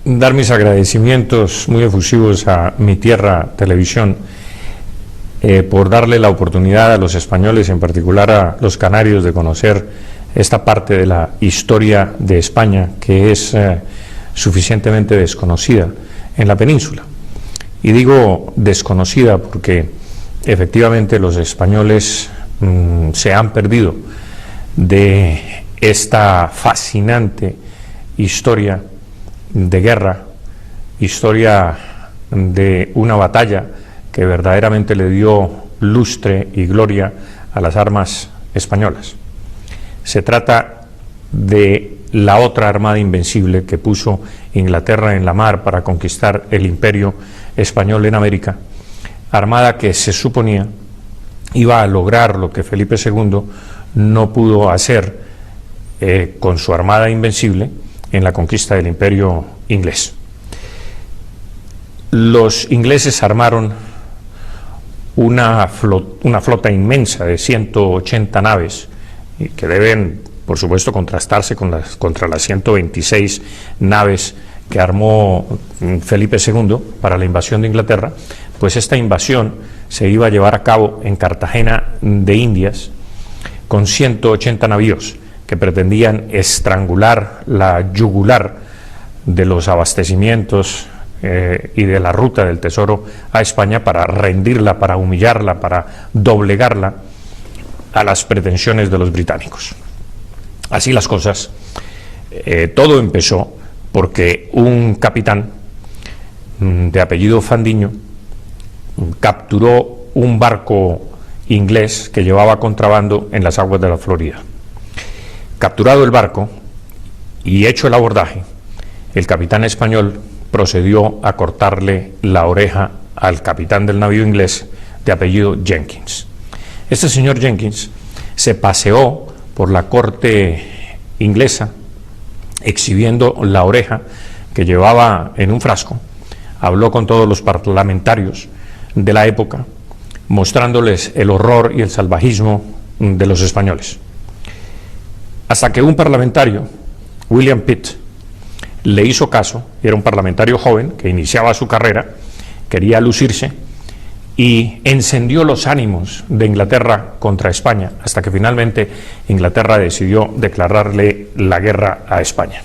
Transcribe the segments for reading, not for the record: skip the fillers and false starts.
dar mis agradecimientos muy efusivos a Mi Tierra Televisión por darle la oportunidad a los españoles, en particular a los canarios, de conocer esta parte de la historia de España que es suficientemente desconocida en la península. Y digo desconocida porque efectivamente los españoles se han perdido de esta fascinante historia de guerra, historia de una batalla que verdaderamente le dio lustre y gloria a las armas españolas. Se trata de la otra armada invencible que puso Inglaterra en la mar para conquistar el imperio español en América, armada que se suponía iba a lograr lo que Felipe II no pudo hacer con su armada invencible en la conquista del imperio inglés. Los ingleses armaron una flota inmensa de 180 naves que deben, por supuesto, contrastarse contra las 126 naves que armó Felipe II para la invasión de Inglaterra. Pues esta invasión se iba a llevar a cabo en Cartagena de Indias con 180 navíos que pretendían estrangular la yugular de los abastecimientos y de la ruta del tesoro a España para rendirla, para humillarla, para doblegarla a las pretensiones de los británicos. Así las cosas, todo empezó porque un capitán de apellido Fandiño capturó un barco inglés que llevaba contrabando en las aguas de la Florida. Capturado el barco y hecho el abordaje, el capitán español procedió a cortarle la oreja al capitán del navío inglés de apellido Jenkins. Este señor Jenkins se paseó por la corte inglesa exhibiendo la oreja que llevaba en un frasco, habló con todos los parlamentarios de la época, mostrándoles el horror y el salvajismo de los españoles. Hasta que un parlamentario, William Pitt, le hizo caso. Era un parlamentario joven que iniciaba su carrera, quería lucirse y encendió los ánimos de Inglaterra contra España, hasta que finalmente Inglaterra decidió declararle la guerra a España.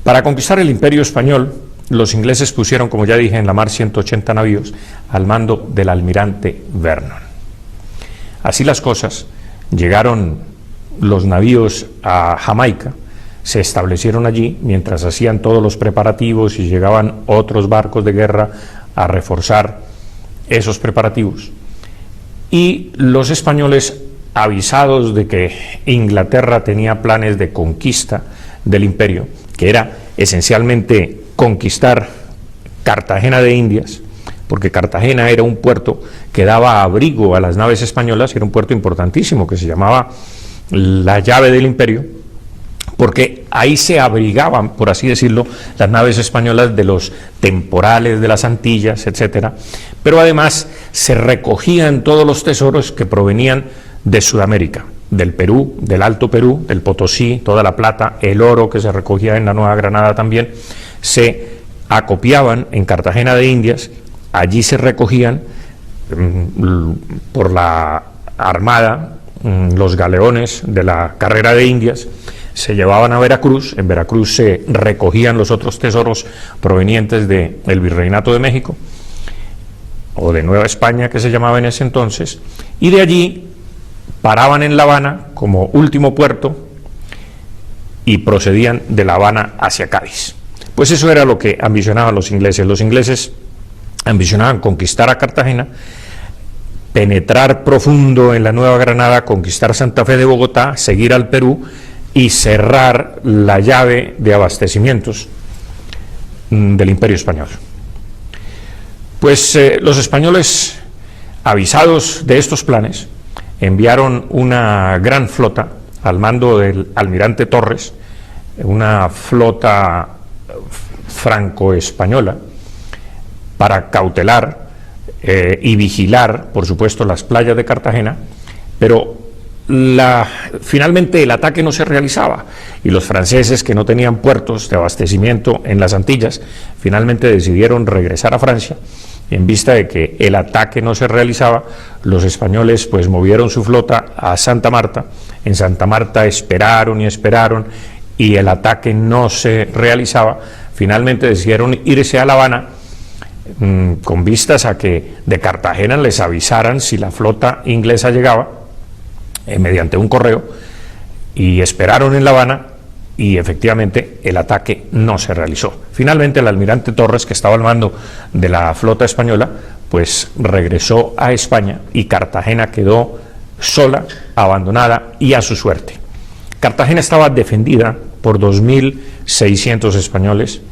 Para conquistar el imperio español, los ingleses pusieron, como ya dije, en la mar 180 navíos al mando del almirante Vernon. Así las cosas, llegaron los navíos a Jamaica, se establecieron allí mientras hacían todos los preparativos y llegaban otros barcos de guerra a reforzar esos preparativos. Y los españoles, avisados de que Inglaterra tenía planes de conquista del imperio, que era esencialmente conquistar Cartagena de Indias, porque Cartagena era un puerto que daba abrigo a las naves españolas, era un puerto importantísimo que se llamaba la llave del imperio, porque ahí se abrigaban, por así decirlo, las naves españolas de los temporales de las Antillas, etcétera, pero además se recogían todos los tesoros que provenían de Sudamérica, del Perú, del Alto Perú, del Potosí, toda la plata, el oro que se recogía en la Nueva Granada también, se acopiaban en Cartagena de Indias, allí se recogían por la armada, los galeones de la carrera de Indias, se llevaban a Veracruz, en Veracruz se recogían los otros tesoros provenientes del Virreinato de México, o de Nueva España que se llamaba en ese entonces, y de allí paraban en La Habana como último puerto y procedían de La Habana hacia Cádiz. Pues eso era lo que ambicionaban los ingleses. Los ingleses ambicionaban conquistar a Cartagena, penetrar profundo en la Nueva Granada, conquistar Santa Fe de Bogotá, seguir al Perú y cerrar la llave de abastecimientos del Imperio Español. Pues los españoles, avisados de estos planes, enviaron una gran flota al mando del almirante Torres, una flota franco-española, para cautelar y vigilar, por supuesto, las playas de Cartagena, pero finalmente el ataque no se realizaba y los franceses, que no tenían puertos de abastecimiento en las Antillas, finalmente decidieron regresar a Francia. En vista de que el ataque no se realizaba, los españoles pues movieron su flota a Santa Marta. En Santa Marta esperaron y esperaron y el ataque no se realizaba. Finalmente decidieron irse a La Habana con vistas a que de Cartagena les avisaran si la flota inglesa llegaba mediante un correo, y esperaron en La Habana y efectivamente el ataque no se realizó. Finalmente el almirante Torres, que estaba al mando de la flota española, pues regresó a España y Cartagena quedó sola, abandonada y a su suerte. Cartagena estaba defendida por 2.600 españoles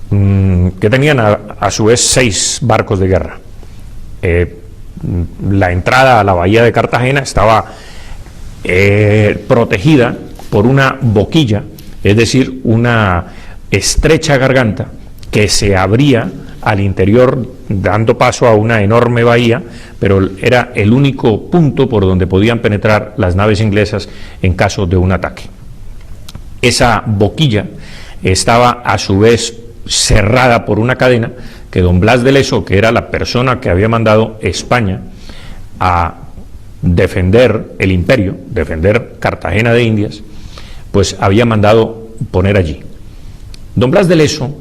que tenían a su vez 6 barcos de guerra. La entrada a la bahía de Cartagena estaba protegida por una boquilla, es decir, una estrecha garganta que se abría al interior dando paso a una enorme bahía, pero era el único punto por donde podían penetrar las naves inglesas en caso de un ataque. Esa boquilla estaba a su vez cerrada por una cadena que don Blas de Leso, que era la persona que había mandado España a defender el imperio, defender Cartagena de Indias, pues había mandado poner allí. Don Blas de Leso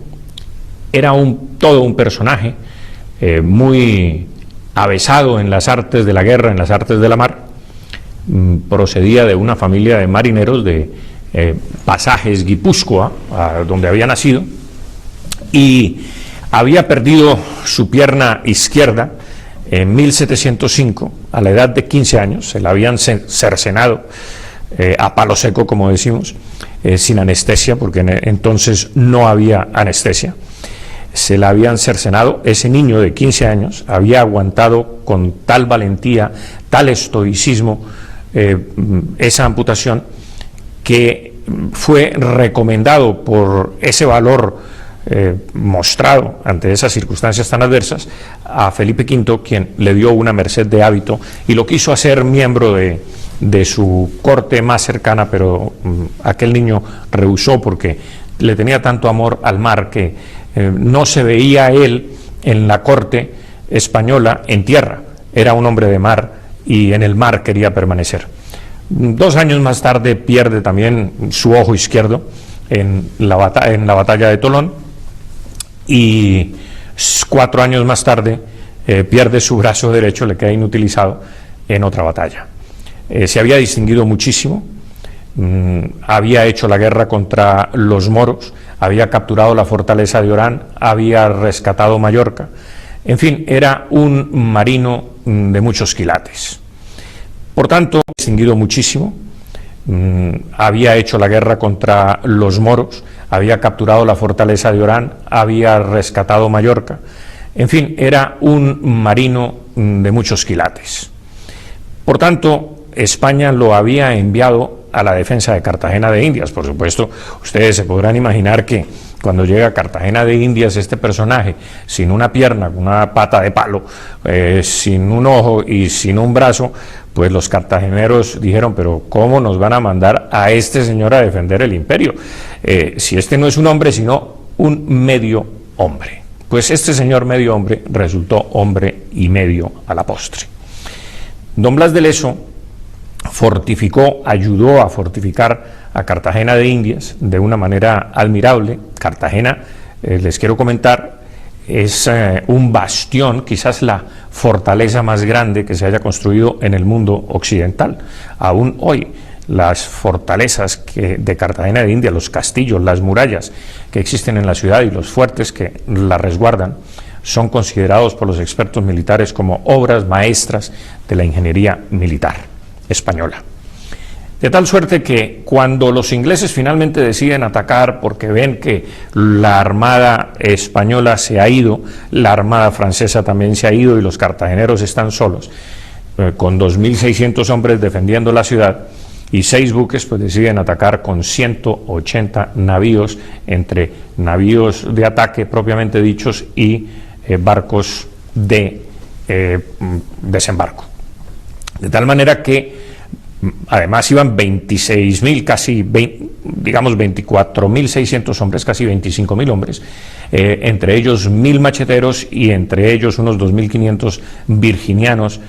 era todo un personaje muy avesado en las artes de la guerra, en las artes de la mar. Procedía de una familia de marineros de Pasajes, Guipúzcoa, donde había nacido, y había perdido su pierna izquierda en 1705, a la edad de 15 años. Se la habían cercenado a palo seco, como decimos, sin anestesia, porque entonces no había anestesia. Se la habían cercenado. Ese niño de 15 años había aguantado con tal valentía, tal estoicismo, esa amputación, que fue recomendado por ese valor mostrado ante esas circunstancias tan adversas a Felipe V, quien le dio una merced de hábito y lo quiso hacer miembro de su corte más cercana, pero aquel niño rehusó porque le tenía tanto amor al mar que no se veía él en la corte española en tierra. Era un hombre de mar y en el mar quería permanecer. 2 años más tarde pierde también su ojo izquierdo en la batalla de Tolón, y 4 años más tarde pierde su brazo derecho, le queda inutilizado en otra batalla. Se había distinguido muchísimo, había hecho la guerra contra los moros, había capturado la fortaleza de Orán, había rescatado Mallorca, en fin, era un marino de muchos quilates. Por tanto, distinguido muchísimo, había hecho la guerra contra los moros, había capturado la fortaleza de Orán, había rescatado Mallorca, en fin, era un marino de muchos quilates. Por tanto, España lo había enviado a la defensa de Cartagena de Indias. Por supuesto, ustedes se podrán imaginar que cuando llega a Cartagena de Indias este personaje, sin una pierna, con una pata de palo, sin un ojo y sin un brazo, pues los cartageneros dijeron, pero ¿cómo nos van a mandar a este señor a defender el imperio? Si este no es un hombre, sino un medio hombre. Pues este señor medio hombre resultó hombre y medio a la postre. Don Blas de Leso fortificó, ayudó a fortificar a Cartagena de Indias de una manera admirable. Cartagena, les quiero comentar, es un bastión, quizás la fortaleza más grande que se haya construido en el mundo occidental. Aún hoy las fortalezas de Cartagena de Indias, los castillos, las murallas que existen en la ciudad y los fuertes que la resguardan, son considerados por los expertos militares como obras maestras de la ingeniería militar española. De tal suerte que cuando los ingleses finalmente deciden atacar porque ven que la armada española se ha ido, la armada francesa también se ha ido y los cartageneros están solos, con 2.600 hombres defendiendo la ciudad y 6 buques, pues deciden atacar con 180 navíos, entre navíos de ataque propiamente dichos y barcos de desembarco. De tal manera que Además iban 26.000, casi digamos 24.600 hombres, casi 25.000 hombres, entre ellos 1.000 macheteros y entre ellos unos 2.500 virginianos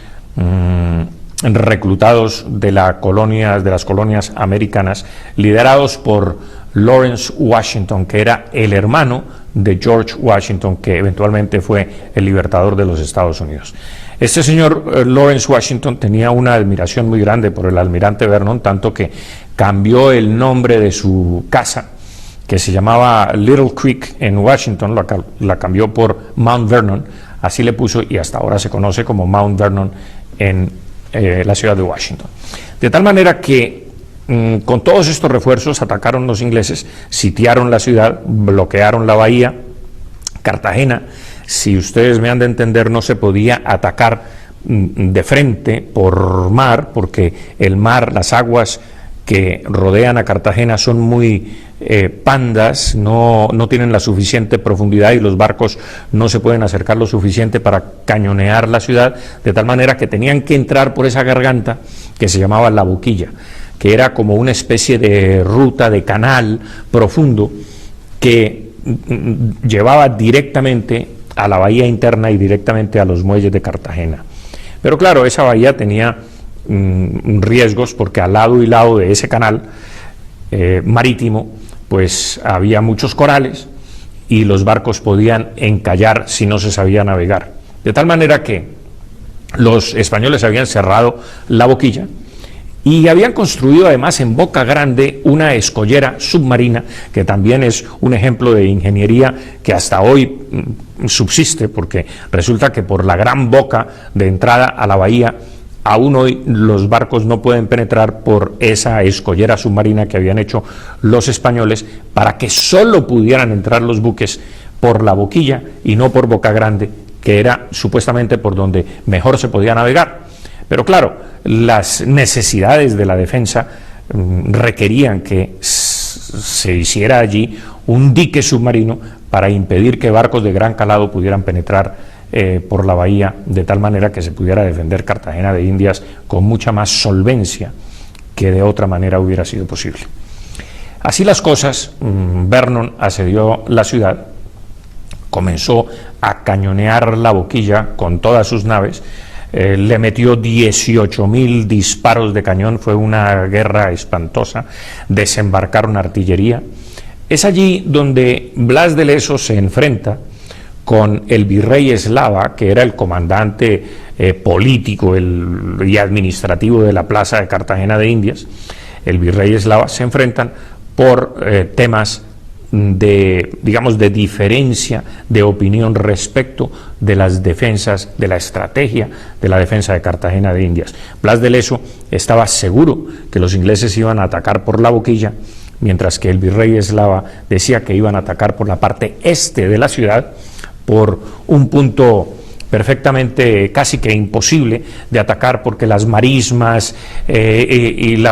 reclutados de las colonias americanas, liderados por Lawrence Washington, que era el hermano de George Washington, que eventualmente fue el libertador de los Estados Unidos. Este señor Lawrence Washington tenía una admiración muy grande por el almirante Vernon, tanto que cambió el nombre de su casa, que se llamaba Little Creek en Washington, la cambió por Mount Vernon, así le puso, y hasta ahora se conoce como Mount Vernon en la ciudad de Washington. De tal manera que con todos estos refuerzos atacaron los ingleses, sitiaron la ciudad, bloquearon la bahía. Cartagena, si ustedes me han de entender, no se podía atacar de frente por mar, porque el mar, las aguas que rodean a Cartagena son muy pandas, no tienen la suficiente profundidad y los barcos no se pueden acercar lo suficiente para cañonear la ciudad, de tal manera que tenían que entrar por esa garganta que se llamaba La Boquilla, que era como una especie de ruta, de canal profundo que llevaba directamente a la bahía interna y directamente a los muelles de Cartagena. Pero claro, esa bahía tenía riesgos, porque al lado y lado de ese canal marítimo pues había muchos corales y los barcos podían encallar si no se sabía navegar, de tal manera que los españoles habían cerrado La Boquilla y habían construido además en Boca Grande una escollera submarina, que también es un ejemplo de ingeniería que hasta hoy subsiste, porque resulta que por la gran boca de entrada a la bahía, aún hoy los barcos no pueden penetrar por esa escollera submarina que habían hecho los españoles para que solo pudieran entrar los buques por La Boquilla y no por Boca Grande, que era supuestamente por donde mejor se podía navegar. Pero claro, las necesidades de la defensa requerían que se hiciera allí un dique submarino para impedir que barcos de gran calado pudieran penetrar por la bahía, de tal manera que se pudiera defender Cartagena de Indias con mucha más solvencia que de otra manera hubiera sido posible. Así las cosas, Vernon asedió la ciudad, comenzó a cañonear La Boquilla con todas sus naves, le metió 18.000 disparos de cañón, fue una guerra espantosa, desembarcaron artillería. Es allí donde Blas de Leso se enfrenta con el virrey Eslava, que era el comandante político y administrativo de la plaza de Cartagena de Indias. El virrey Eslava se enfrentan por temas de diferencia de opinión respecto de las defensas, de la estrategia de la defensa de Cartagena de Indias. Blas de Leso estaba seguro que los ingleses iban a atacar por La Boquilla, mientras que el virrey Eslava decía que iban a atacar por la parte este de la ciudad, por un punto perfectamente casi que imposible de atacar, porque las marismas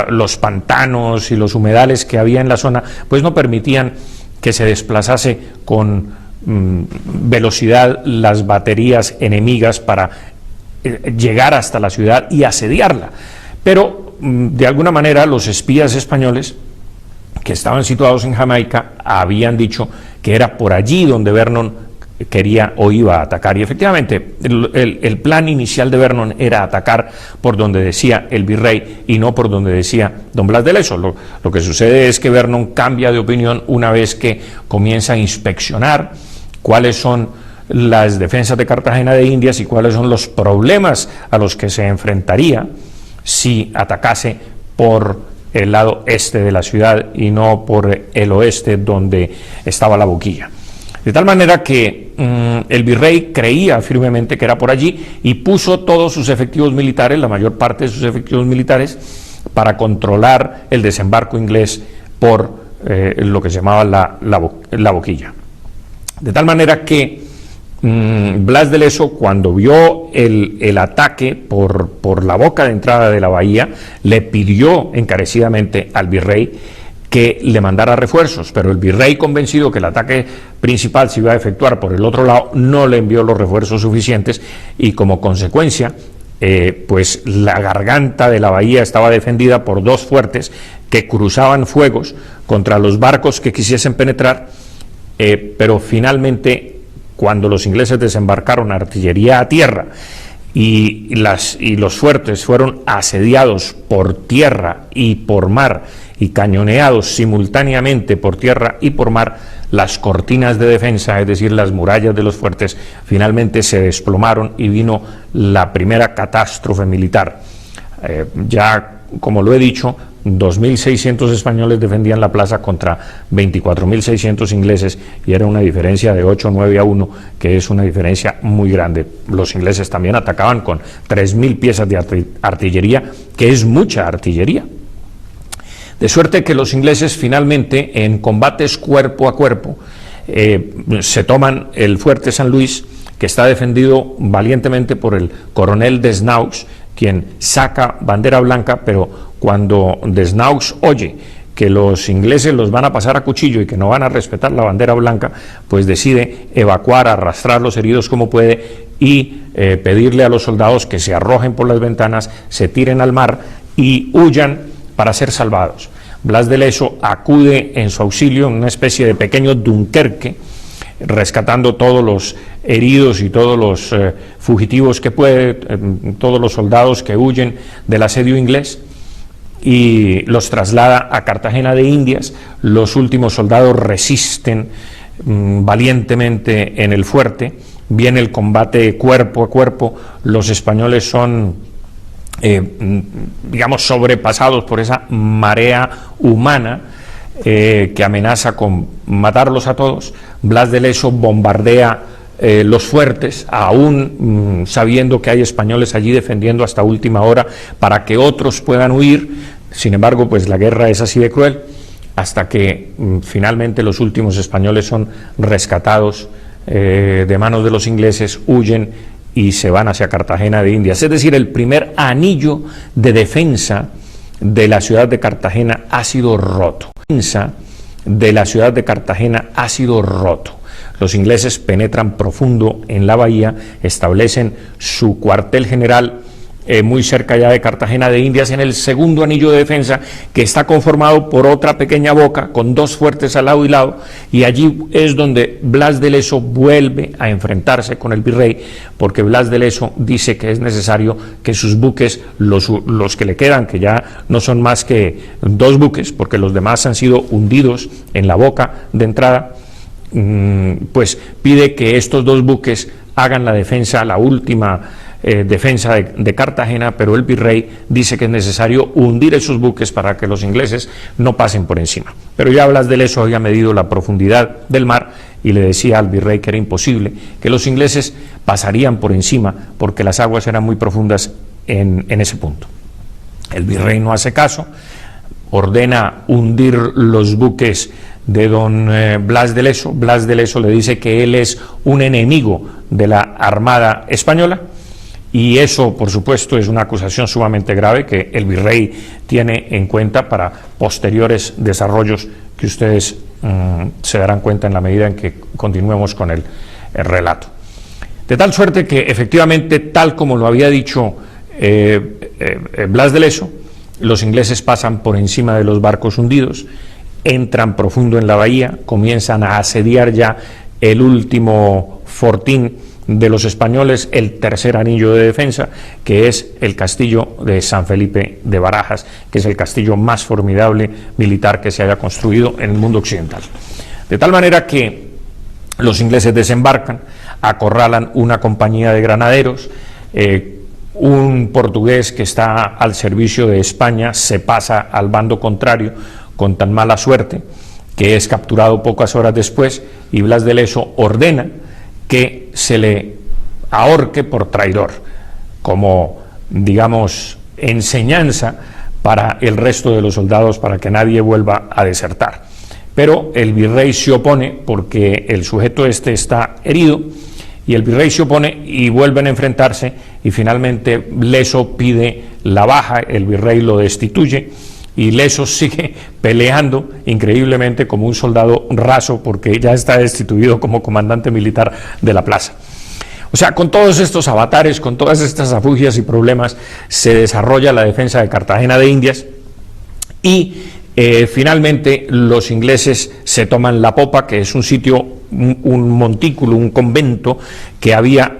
los pantanos y los humedales que había en la zona pues no permitían que se desplazase con velocidad las baterías enemigas para llegar hasta la ciudad y asediarla. Pero de alguna manera los espías españoles que estaban situados en Jamaica habían dicho que era por allí donde Vernon quería o iba a atacar, y efectivamente el plan inicial de Vernon era atacar por donde decía el virrey y no por donde decía don Blas de Leso. Lo que sucede es que Vernon cambia de opinión una vez que comienza a inspeccionar cuáles son las defensas de Cartagena de Indias y cuáles son los problemas a los que se enfrentaría si atacase por el lado este de la ciudad y no por el oeste donde estaba La Boquilla. De tal manera que el virrey creía firmemente que era por allí y puso todos sus efectivos militares, la mayor parte de sus efectivos militares, para controlar el desembarco inglés por lo que se llamaba la Boquilla. De tal manera que Blas de Leso, cuando vio el ataque por la boca de entrada de la bahía, le pidió encarecidamente al virrey que le mandara refuerzos, pero el virrey, convencido que el ataque principal se iba a efectuar por el otro lado, no le envió los refuerzos suficientes y como consecuencia pues la garganta de la bahía estaba defendida por dos fuertes que cruzaban fuegos contra los barcos que quisiesen penetrar, pero finalmente cuando los ingleses desembarcaron artillería a tierra y los fuertes fueron asediados por tierra y por mar y cañoneados simultáneamente por tierra y por mar, las cortinas de defensa, es decir, las murallas de los fuertes, finalmente se desplomaron y vino la primera catástrofe militar. Ya, como lo he dicho, 2.600 españoles defendían la plaza contra 24.600 ingleses, y era una diferencia de 8-9-1, que es una diferencia muy grande. Los ingleses también atacaban con 3.000 piezas de artillería, que es mucha artillería. De suerte que los ingleses finalmente, en combates cuerpo a cuerpo, se toman el fuerte San Luis, que está defendido valientemente por el coronel Desnaux, quien saca bandera blanca, pero cuando Desnaux oye que los ingleses los van a pasar a cuchillo y que no van a respetar la bandera blanca, pues decide evacuar, arrastrar los heridos como puede y pedirle a los soldados que se arrojen por las ventanas, se tiren al mar y huyan para ser salvados. Blas de Leso acude en su auxilio en una especie de pequeño Dunkerque, rescatando todos los heridos y todos los fugitivos que puede, todos los soldados que huyen del asedio inglés, y los traslada a Cartagena de Indias. Los últimos soldados resisten valientemente en el fuerte. Viene el combate cuerpo a cuerpo. Los españoles son digamos sobrepasados por esa marea humana que amenaza con matarlos a todos. Blas de Leso bombardea los fuertes, aún sabiendo que hay españoles allí defendiendo hasta última hora para que otros puedan huir. Sin embargo, pues la guerra es así de cruel, hasta que finalmente los últimos españoles son rescatados de manos de los ingleses, huyen y se van hacia Cartagena de Indias. Es decir, el primer anillo de defensa de la ciudad de Cartagena ha sido roto. De la ciudad de Cartagena ha sido roto. Los ingleses penetran profundo en la bahía, establecen su cuartel general muy cerca ya de Cartagena de Indias, en el segundo anillo de defensa, que está conformado por otra pequeña boca con dos fuertes al lado y lado, y allí es donde Blas de Leso vuelve a enfrentarse con el virrey, porque Blas de Leso dice que es necesario que sus buques, los que le quedan, que ya no son más que 2 buques, porque los demás han sido hundidos en la boca de entrada, pues pide que estos 2 buques hagan la defensa, la última defensa de Cartagena, pero el virrey dice que es necesario hundir esos buques para que los ingleses no pasen por encima. Pero ya Blas de Leso había medido la profundidad del mar y le decía al virrey que era imposible, que los ingleses pasarían por encima porque las aguas eran muy profundas en ese punto. El virrey no hace caso, ordena hundir los buques de don Blas de Leso. Blas de Leso le dice que él es un enemigo de la Armada Española, y eso, por supuesto, es una acusación sumamente grave que el virrey tiene en cuenta para posteriores desarrollos que ustedes se darán cuenta en la medida en que continuemos con el relato. De tal suerte que, efectivamente, tal como lo había dicho Blas de Leso, los ingleses pasan por encima de los barcos hundidos, entran profundo en la bahía, comienzan a asediar ya el último fortín de los españoles, el tercer anillo de defensa, que es el castillo de San Felipe de Barajas, que es el castillo más formidable militar que se haya construido en el mundo occidental. De tal manera que los ingleses desembarcan, acorralan una compañía de granaderos, un portugués que está al servicio de España se pasa al bando contrario con tan mala suerte que es capturado pocas horas después, y Blas de Leso ordena que se le ahorque por traidor, como, digamos, enseñanza para el resto de los soldados, para que nadie vuelva a desertar. Pero el virrey se opone porque el sujeto este está herido, y el virrey se opone y vuelven a enfrentarse, y finalmente Leso pide la baja, el virrey lo destituye, y Leso sigue peleando increíblemente como un soldado raso, porque ya está destituido como comandante militar de la plaza. O sea, con todos estos avatares, con todas estas afugias y problemas, se desarrolla la defensa de Cartagena de Indias y finalmente los ingleses se toman La Popa, que es un sitio, un montículo, un convento que había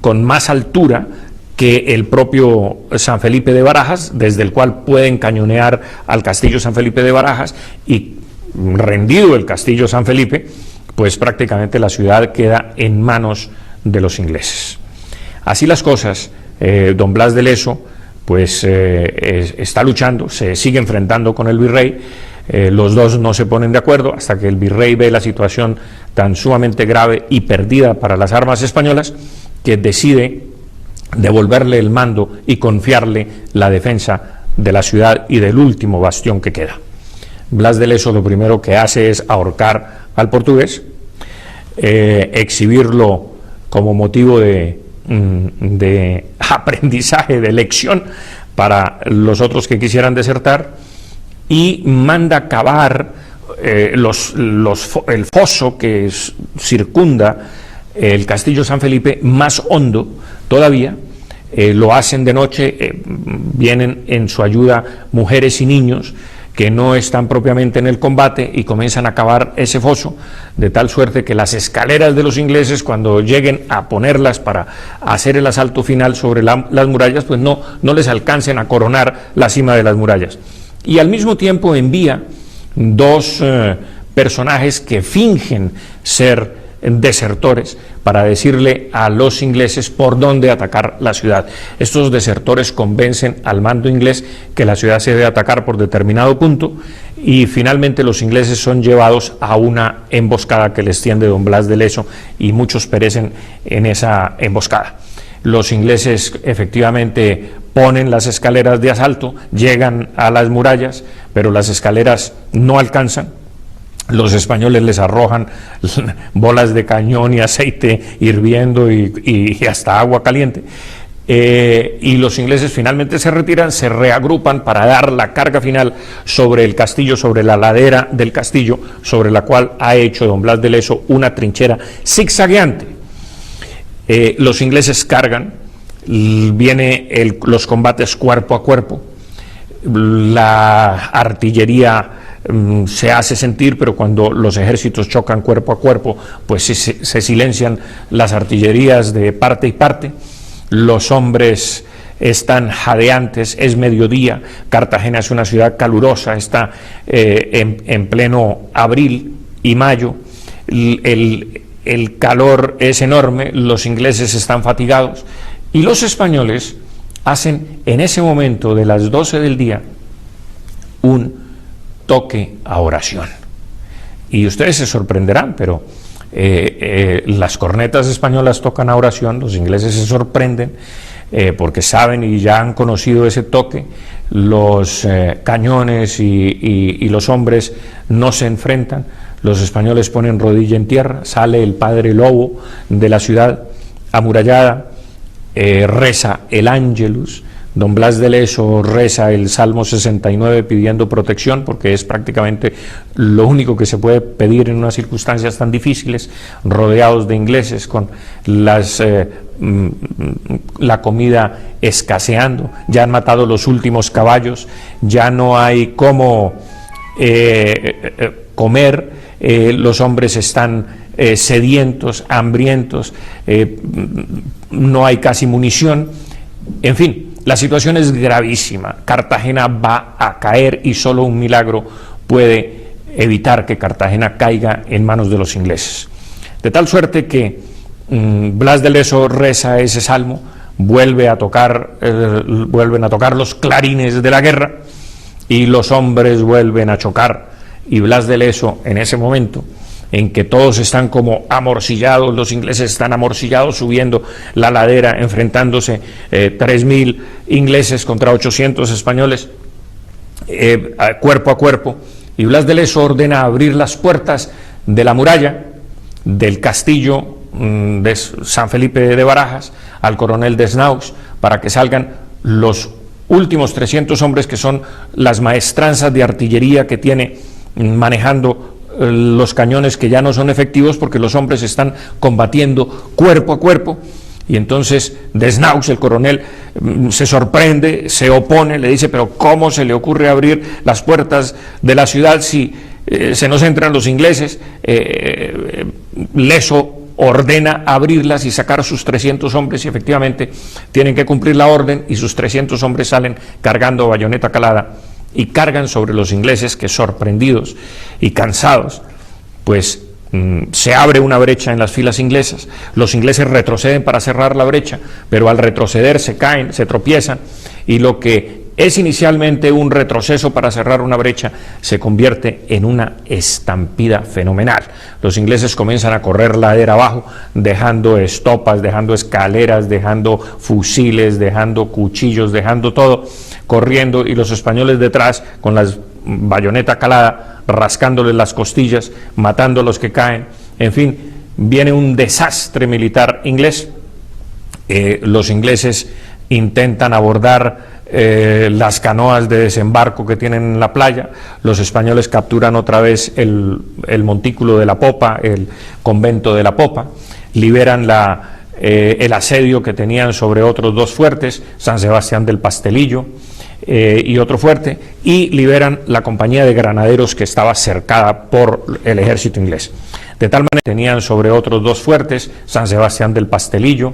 con más altura que el propio San Felipe de Barajas, desde el cual pueden cañonear al castillo San Felipe de Barajas, y rendido el castillo San Felipe, pues prácticamente la ciudad queda en manos de los ingleses. Así las cosas, don Blas de Leso pues está luchando, se sigue enfrentando con el virrey, los dos no se ponen de acuerdo hasta que el virrey ve la situación tan sumamente grave y perdida para las armas españolas que decide devolverle el mando y confiarle la defensa de la ciudad y del último bastión que queda. Blas de Leso lo primero que hace es ahorcar al portugués, exhibirlo como motivo de aprendizaje, de lección para los otros que quisieran desertar, y manda cavar el foso que circunda el castillo San Felipe más hondo todavía. Lo hacen de noche, vienen en su ayuda mujeres y niños que no están propiamente en el combate y comienzan a cavar ese foso, de tal suerte que las escaleras de los ingleses, cuando lleguen a ponerlas para hacer el asalto final sobre las murallas, pues no les alcancen a coronar la cima de las murallas. Y al mismo tiempo envía dos personajes que fingen ser desertores para decirle a los ingleses por dónde atacar la ciudad. Estos desertores convencen al mando inglés que la ciudad se debe atacar por determinado punto, y finalmente los ingleses son llevados a una emboscada que les tiende don Blas de Leso, y muchos perecen en esa emboscada. Los ingleses efectivamente ponen las escaleras de asalto, llegan a las murallas, pero las escaleras no alcanzan. Los españoles les arrojan bolas de cañón y aceite hirviendo y hasta agua caliente. Y los ingleses finalmente se retiran, se reagrupan para dar la carga final sobre el castillo, sobre la ladera del castillo, sobre la cual ha hecho don Blas de Leso una trinchera zigzagueante. Los ingleses cargan, vienen los combates cuerpo a cuerpo, la artillería se hace sentir, pero cuando los ejércitos chocan cuerpo a cuerpo, pues se silencian las artillerías de parte y parte, los hombres están jadeantes, es mediodía, Cartagena es una ciudad calurosa, está en pleno abril y mayo, el calor es enorme, los ingleses están fatigados, y los españoles hacen en ese momento de las 12 del día un toque a oración. Y ustedes se sorprenderán, pero las cornetas españolas tocan a oración, los ingleses se sorprenden porque saben y ya han conocido ese toque, los cañones y los hombres no se enfrentan, los españoles ponen rodilla en tierra, sale el padre Lobo de la ciudad amurallada, reza el Ángelus, don Blas de Leso reza el Salmo 69 pidiendo protección, porque es prácticamente lo único que se puede pedir en unas circunstancias tan difíciles, rodeados de ingleses, con la comida escaseando, ya han matado los últimos caballos, ya no hay cómo comer, los hombres están sedientos, hambrientos, no hay casi munición, en fin. La situación es gravísima, Cartagena va a caer y solo un milagro puede evitar que Cartagena caiga en manos de los ingleses. De tal suerte que Blas de Leso reza ese salmo, vuelven a tocar los clarines de la guerra y los hombres vuelven a chocar, y Blas de Leso en ese momento en que todos están como amorcillados, los ingleses están amorcillados subiendo la ladera, enfrentándose 3.000 ingleses contra 800 españoles, cuerpo a cuerpo, y Blas de Leso ordena abrir las puertas de la muralla del castillo de San Felipe de Barajas al coronel Desnaux para que salgan los últimos 300 hombres, que son las maestranzas de artillería que tiene manejando los cañones, que ya no son efectivos porque los hombres están combatiendo cuerpo a cuerpo, Y entonces Desnaux, el coronel, se sorprende, se opone, le dice, pero ¿cómo se le ocurre abrir las puertas de la ciudad si se nos entran los ingleses? Leso ordena abrirlas y sacar a sus 300 hombres, y efectivamente tienen que cumplir la orden, y sus 300 hombres salen cargando bayoneta calada y cargan sobre los ingleses, que sorprendidos y cansados, pues se abre una brecha en las filas inglesas. Los ingleses retroceden para cerrar la brecha, pero al retroceder se caen, se tropiezan, y lo que es inicialmente un retroceso para cerrar una brecha se convierte en una estampida fenomenal. Los ingleses comienzan a correr ladera abajo, dejando estopas, dejando escaleras, dejando fusiles, dejando cuchillos, dejando todo, corriendo, y los españoles detrás con las bayoneta calada, rascándoles las costillas, matando a los que caen. En fin, viene un desastre militar inglés. Los ingleses intentan abordar las canoas de desembarco que tienen en la playa. Los españoles capturan otra vez el montículo de la popa, el convento de la popa, liberan el asedio que tenían sobre otros dos fuertes, San Sebastián del Pastelillo y otro fuerte, y liberan la compañía de granaderos que estaba cercada por el ejército inglés. De tal manera tenían sobre otros dos fuertes, San Sebastián del Pastelillo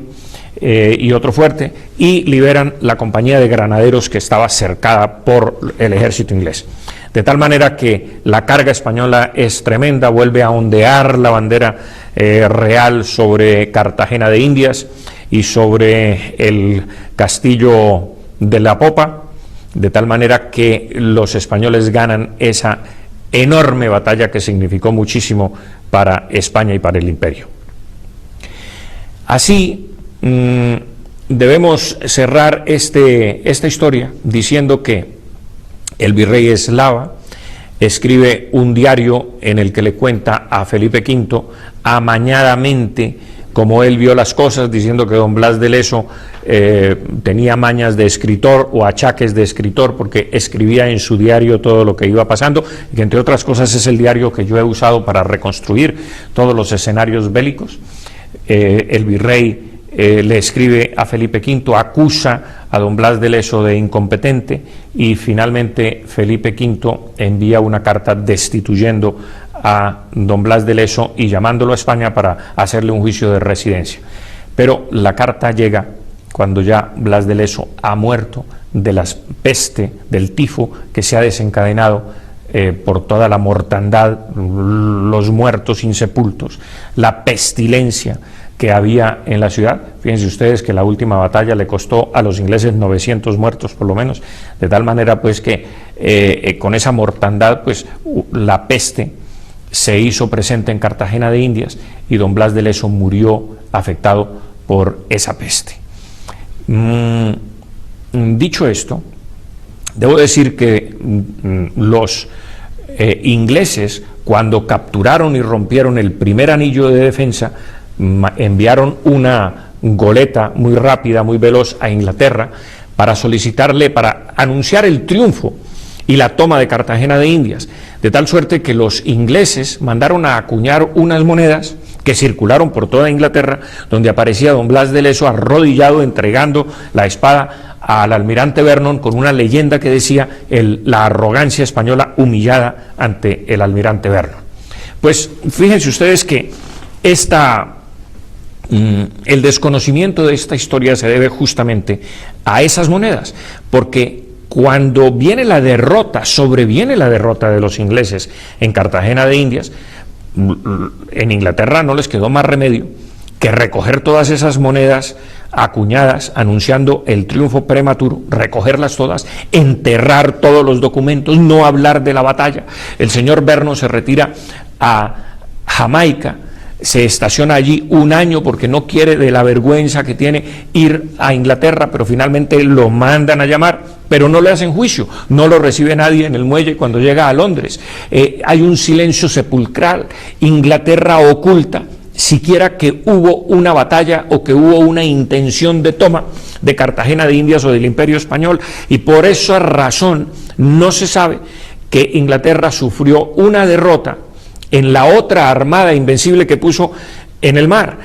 y otro fuerte, y liberan la compañía de granaderos que estaba cercada por el ejército inglés. De tal manera que la carga española es tremenda, vuelve a ondear la bandera real sobre Cartagena de Indias y sobre el castillo de la Popa, de tal manera que los españoles ganan esa enorme batalla que significó muchísimo para España y para el imperio. Así debemos cerrar esta historia diciendo que el virrey Eslava escribe un diario en el que le cuenta a Felipe V amañadamente cómo él vio las cosas, diciendo que don Blas de Leso tenía mañas de escritor o achaques de escritor, porque escribía en su diario todo lo que iba pasando, y que entre otras cosas es el diario que yo he usado para reconstruir todos los escenarios bélicos. El virrey le escribe a Felipe V, acusa a don Blas de Leso de incompetente, y finalmente Felipe V envía una carta destituyendo a don Blas de Leso y llamándolo a España para hacerle un juicio de residencia. Pero la carta llega cuando ya Blas de Leso ha muerto de la peste, del tifo que se ha desencadenado por toda la mortandad, los muertos insepultos, la pestilencia que había en la ciudad. Fíjense ustedes que la última batalla le costó a los ingleses 900 muertos por lo menos, de tal manera pues que con esa mortandad pues la peste se hizo presente en Cartagena de Indias, y don Blas de Leso murió afectado por esa peste. Dicho esto, debo decir que los ingleses, cuando capturaron y rompieron el primer anillo de defensa, enviaron una goleta muy rápida, muy veloz a Inglaterra para solicitarle, para anunciar el triunfo y la toma de Cartagena de Indias, de tal suerte que los ingleses mandaron a acuñar unas monedas que circularon por toda Inglaterra, donde aparecía don Blas de Leso arrodillado entregando la espada al almirante Vernon, con una leyenda que decía la arrogancia española humillada ante el almirante Vernon. Pues fíjense ustedes que el desconocimiento de esta historia se debe justamente a esas monedas, porque cuando sobreviene la derrota de los ingleses en Cartagena de Indias, en Inglaterra no les quedó más remedio que recoger todas esas monedas acuñadas anunciando el triunfo prematuro, recogerlas todas, enterrar todos los documentos, no hablar de la batalla. El señor Vernon se retira a Jamaica, se estaciona allí un año porque no quiere, de la vergüenza que tiene, ir a Inglaterra, pero finalmente lo mandan a llamar, pero no le hacen juicio, no lo recibe nadie en el muelle cuando llega a Londres. Hay un silencio sepulcral. Inglaterra oculta siquiera que hubo una batalla o que hubo una intención de toma de Cartagena de Indias o del Imperio Español, y por esa razón no se sabe que Inglaterra sufrió una derrota en la otra armada invencible que puso en el mar.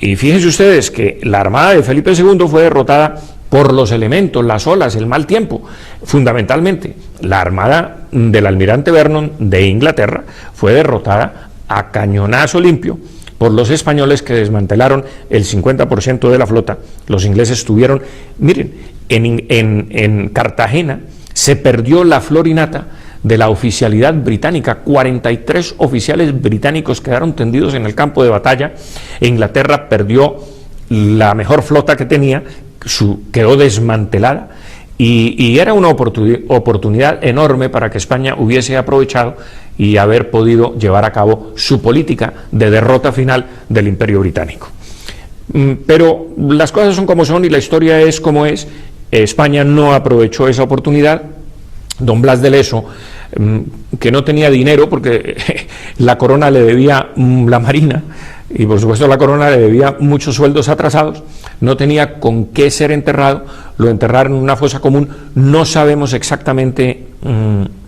Y fíjense ustedes que la armada de Felipe II fue derrotada por los elementos, las olas, el mal tiempo. Fundamentalmente, la armada del almirante Vernon de Inglaterra fue derrotada a cañonazo limpio por los españoles, que desmantelaron el 50% de la flota. Los ingleses tuvieron, miren, en Cartagena se perdió la flor y nata de la oficialidad británica. 43 oficiales británicos quedaron tendidos en el campo de batalla. Inglaterra perdió la mejor flota que tenía, quedó desmantelada, y era una oportunidad enorme para que España hubiese aprovechado y haber podido llevar a cabo su política de derrota final del Imperio Británico. Pero las cosas son como son y la historia es como es. España no aprovechó esa oportunidad. Don Blas de Leso, que no tenía dinero porque la corona le debía la marina, y por supuesto la corona le debía muchos sueldos atrasados, no tenía con qué ser enterrado, lo enterraron en una fosa común. No sabemos exactamente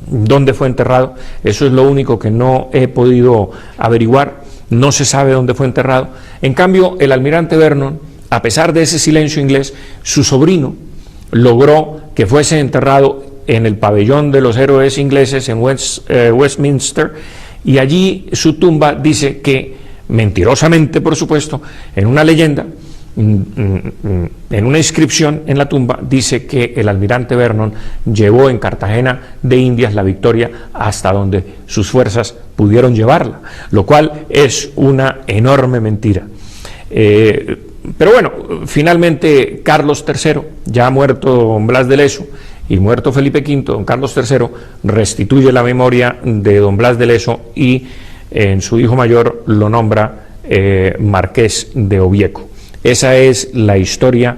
dónde fue enterrado, eso es lo único que no he podido averiguar, no se sabe dónde fue enterrado. En cambio, el almirante Vernon, a pesar de ese silencio inglés, su sobrino logró que fuese enterrado en el pabellón de los héroes ingleses en Westminster, y allí su tumba dice que, mentirosamente por supuesto, en una leyenda, en una inscripción en la tumba, dice que el almirante Vernon llevó en Cartagena de Indias la victoria hasta donde sus fuerzas pudieron llevarla, lo cual es una enorme mentira. Pero bueno, finalmente Carlos III, ya muerto don Blas de Leso y muerto Felipe V, don Carlos III restituye la memoria de don Blas de Leso y en su hijo mayor lo nombra marqués de Obieco. Esa es la historia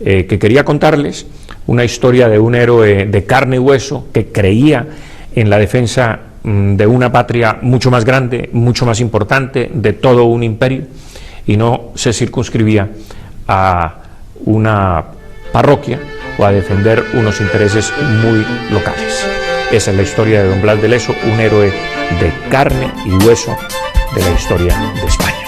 que quería contarles, una historia de un héroe de carne y hueso que creía en la defensa de una patria mucho más grande, mucho más importante, de todo un imperio, y no se circunscribía a una parroquia o a defender unos intereses muy locales. Esa es la historia de don Blas de Leso, un héroe de carne y hueso de la historia de España.